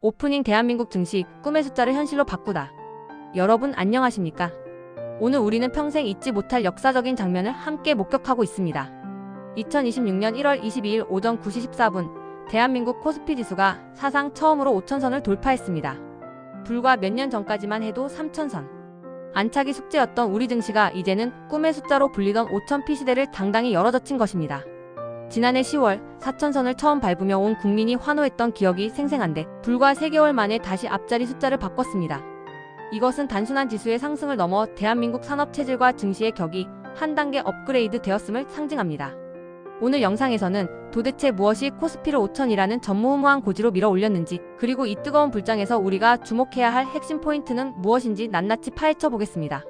오프닝 대한민국 증시 꿈의 숫자를 현실로 바꾸다. 여러분 안녕하십니까? 오늘 우리는 평생 잊지 못할 역사적인 장면을 함께 목격하고 있습니다. 2026년 1월 22일 오전 9시 14분 대한민국 코스피 지수가 사상 처음으로 5천선을 돌파했습니다. 불과 몇 년 전까지만 해도 3천선. 안착이 숙제였던 우리 증시가 이제는 꿈의 숫자로 불리던 5,000피 시대를 당당히 열어젖힌 것입니다. 지난해 10월 4천선을 처음 밟으며 온 국민이 환호했던 기억이 생생한데 불과 3개월 만에 다시 앞자리 숫자를 바꿨습니다. 이것은 단순한 지수의 상승을 넘어 대한민국 산업체질과 증시의 격이 한 단계 업그레이드 되었음을 상징합니다. 오늘 영상에서는 도대체 무엇이 코스피를 5천이라는 전무후무한 고지로 밀어 올렸는지, 그리고 이 뜨거운 불장에서 우리가 주목해야 할 핵심 포인트는 무엇인지 낱낱이 파헤쳐 보겠습니다.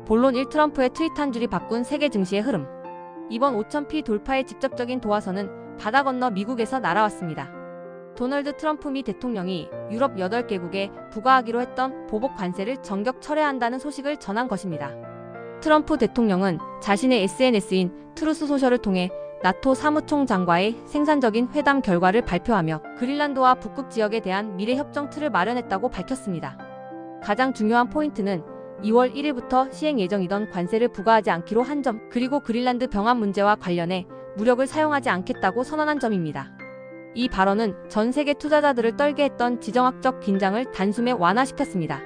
본론 1. 트럼프의 트윗 한 줄이 바꾼 세계 증시의 흐름. 이번 5,000피 돌파의 직접적인 도화선은 바다 건너 미국에서 날아왔습니다. 도널드 트럼프 미 대통령이 유럽 8개국에 부과하기로 했던 보복 관세를 전격 철회한다는 소식을 전한 것입니다. 트럼프 대통령은 자신의 SNS인 트루스 소셜을 통해 나토 사무총장과의 생산적인 회담 결과를 발표하며 그린란드와 북극 지역에 대한 미래 협정 틀을 마련했다고 밝혔습니다. 가장 중요한 포인트는 2월 1일부터 시행 예정이던 관세를 부과하지 않기로 한 점, 그리고 그린란드 병합 문제와 관련해 무력을 사용하지 않겠다고 선언한 점입니다. 이 발언은 전 세계 투자자들을 떨게 했던 지정학적 긴장을 단숨에 완화시켰습니다.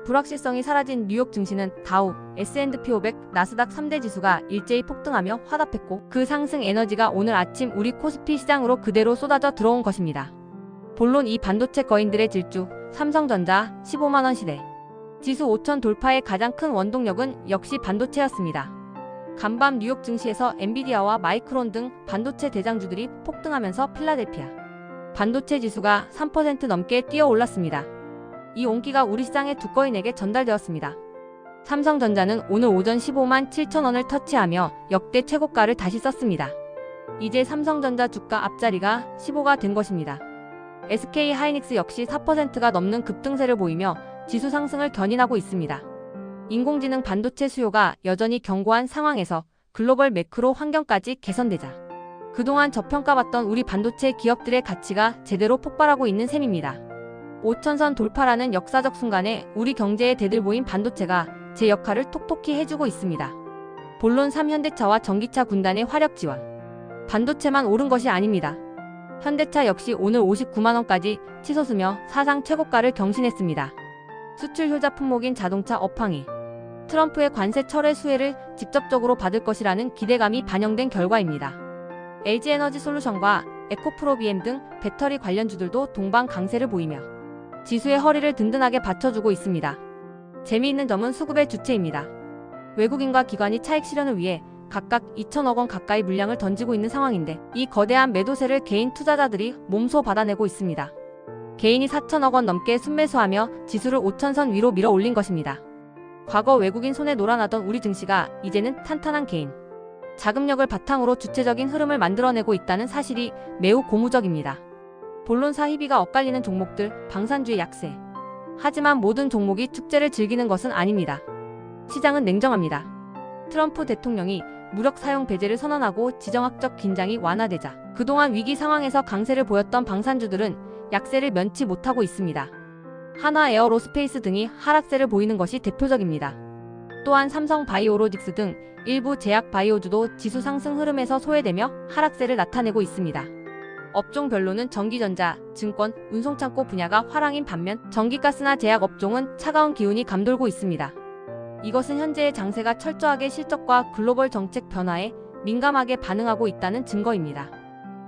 불확실성이 사라진 뉴욕 증시는 다우, S&P 500, 나스닥 3대 지수가 일제히 폭등하며 화답했고, 그 상승 에너지가 오늘 아침 우리 코스피 시장으로 그대로 쏟아져 들어온 것입니다. 본론 이 반도체 거인들의 질주, 삼성전자 15만원 시대. 지수 5천 돌파의 가장 큰 원동력은 역시 반도체였습니다. 간밤 뉴욕 증시에서 엔비디아와 마이크론 등 반도체 대장주들이 폭등하면서 필라델피아 반도체 지수가 3% 넘게 뛰어 올랐습니다. 이 온기가 우리 시장의 두 거인에게 전달되었습니다. 삼성전자는 오늘 오전 15만 7천원을 터치하며 역대 최고가를 다시 썼습니다. 이제 삼성전자 주가 앞자리가 15가 된 것입니다. SK하이닉스 역시 4%가 넘는 급등세를 보이며 지수 상승을 견인하고 있습니다. 인공지능 반도체 수요가 여전히 견고한 상황에서 글로벌 매크로 환경까지 개선되자 그동안 저평가받던 우리 반도체 기업들의 가치가 제대로 폭발하고 있는 셈입니다. 5천선 돌파라는 역사적 순간에 우리 경제에 대들보인 반도체가 제 역할을 톡톡히 해주고 있습니다. 본론 3현대차와 전기차 군단의 화력 지원. 반도체만 오른 것이 아닙니다. 현대차 역시 오늘 59만원까지 치솟으며 사상 최고가를 경신했습니다. 수출 효자 품목인 자동차 업황이 트럼프의 관세 철회 수혜를 직접적으로 받을 것이라는 기대감이 반영된 결과입니다. LG에너지솔루션과 에코프로비엠 등 배터리 관련주들도 동방 강세를 보이며 지수의 허리를 든든하게 받쳐주고 있습니다. 재미있는 점은 수급의 주체입니다. 외국인과 기관이 차익 실현을 위해 각각 2천억원 가까이 물량을 던지고 있는 상황인데, 이 거대한 매도세를 개인 투자자들이 몸소 받아내고 있습니다. 개인이 4천억원 넘게 순매수하며 지수를 5천선 위로 밀어 올린 것입니다. 과거 외국인 손에 놀아나던 우리 증시가 이제는 탄탄한 개인 자금력을 바탕으로 주체적인 흐름을 만들어내고 있다는 사실이 매우 고무적입니다. 본론 사이비가 엇갈리는 종목들, 방산주의 약세. 하지만 모든 종목이 축제를 즐기는 것은 아닙니다. 시장은 냉정합니다. 트럼프 대통령이 무력 사용 배제를 선언하고 지정학적 긴장이 완화되자 그동안 위기 상황에서 강세를 보였던 방산주들은 약세를 면치 못하고 있습니다. 한화 에어로스페이스 등이 하락세를 보이는 것이 대표적입니다. 또한 삼성 바이오로직스 등 일부 제약 바이오주도 지수 상승 흐름에서 소외되며 하락세를 나타내고 있습니다. 업종별로는 전기전자, 증권, 운송창고 분야가 화랑인 반면 전기가스나 제약 업종은 차가운 기운이 감돌고 있습니다. 이것은 현재의 장세가 철저하게 실적과 글로벌 정책 변화에 민감하게 반응하고 있다는 증거입니다.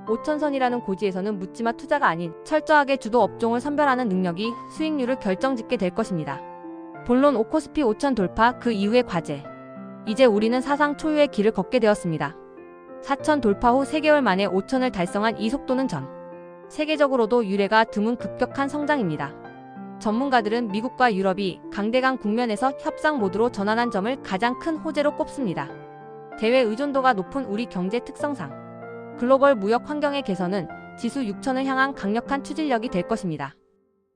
5천선이라는 고지에서는 묻지마 투자가 아닌 철저하게 주도 업종을 선별하는 능력이 수익률을 결정짓게 될 것입니다. 본론 코스피 5천 돌파, 그 이후의 과제. 이제 우리는 사상 초유의 길을 걷게 되었습니다. 4천 돌파 후 3개월 만에 5천을 달성한 이 속도는 전 세계적으로도 유례가 드문 급격한 성장입니다. 전문가들은 미국과 유럽이 강대강 국면에서 협상 모드로 전환한 점을 가장 큰 호재로 꼽습니다. 대외 의존도가 높은 우리 경제 특성상 글로벌 무역 환경의 개선은 지수 6천을 향한 강력한 추진력이 될 것입니다.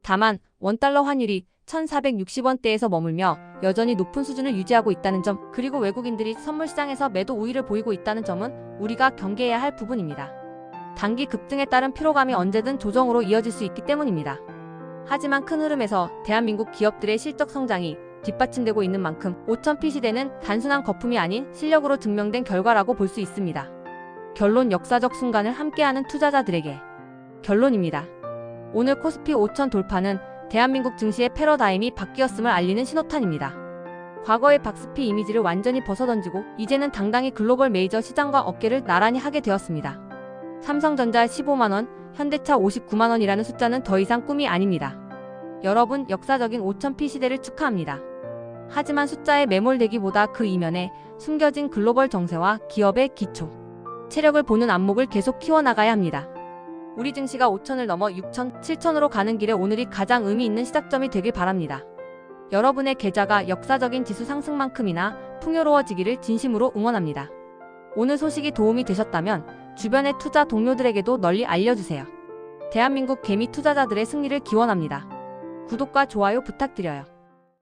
다만 원달러 환율이 1,460원대에서 머물며 여전히 높은 수준을 유지하고 있다는 점, 그리고 외국인들이 선물시장에서 매도 우위를 보이고 있다는 점은 우리가 경계해야 할 부분입니다. 단기 급등에 따른 피로감이 언제든 조정으로 이어질 수 있기 때문입니다. 하지만 큰 흐름에서 대한민국 기업들의 실적 성장이 뒷받침되고 있는 만큼 5000P 시대는 단순한 거품이 아닌 실력으로 증명된 결과라고 볼 수 있습니다. 결론: 역사적 순간을 함께하는 투자자들에게. 결론입니다. 오늘 코스피 5000 돌파는 대한민국 증시의 패러다임이 바뀌었음을 알리는 신호탄입니다. 과거의 박스피 이미지를 완전히 벗어던지고 이제는 당당히 글로벌 메이저 시장과 어깨를 나란히 하게 되었습니다. 삼성전자 15만원, 현대차 59만원이라는 숫자는 더 이상 꿈이 아닙니다. 여러분, 역사적인 5000P 시대를 축하합니다. 하지만 숫자에 매몰되기보다 그 이면에 숨겨진 글로벌 정세와 기업의 기초, 체력을 보는 안목을 계속 키워나가야 합니다. 우리 증시가 5000을 넘어 6000, 7000으로 가는 길에 오늘이 가장 의미 있는 시작점이 되길 바랍니다. 여러분의 계좌가 역사적인 지수 상승만큼이나 풍요로워지기를 진심으로 응원합니다. 오늘 소식이 도움이 되셨다면 주변의 투자 동료들에게도 널리 알려주세요. 대한민국 개미 투자자들의 승리를 기원합니다. 구독과 좋아요 부탁드려요.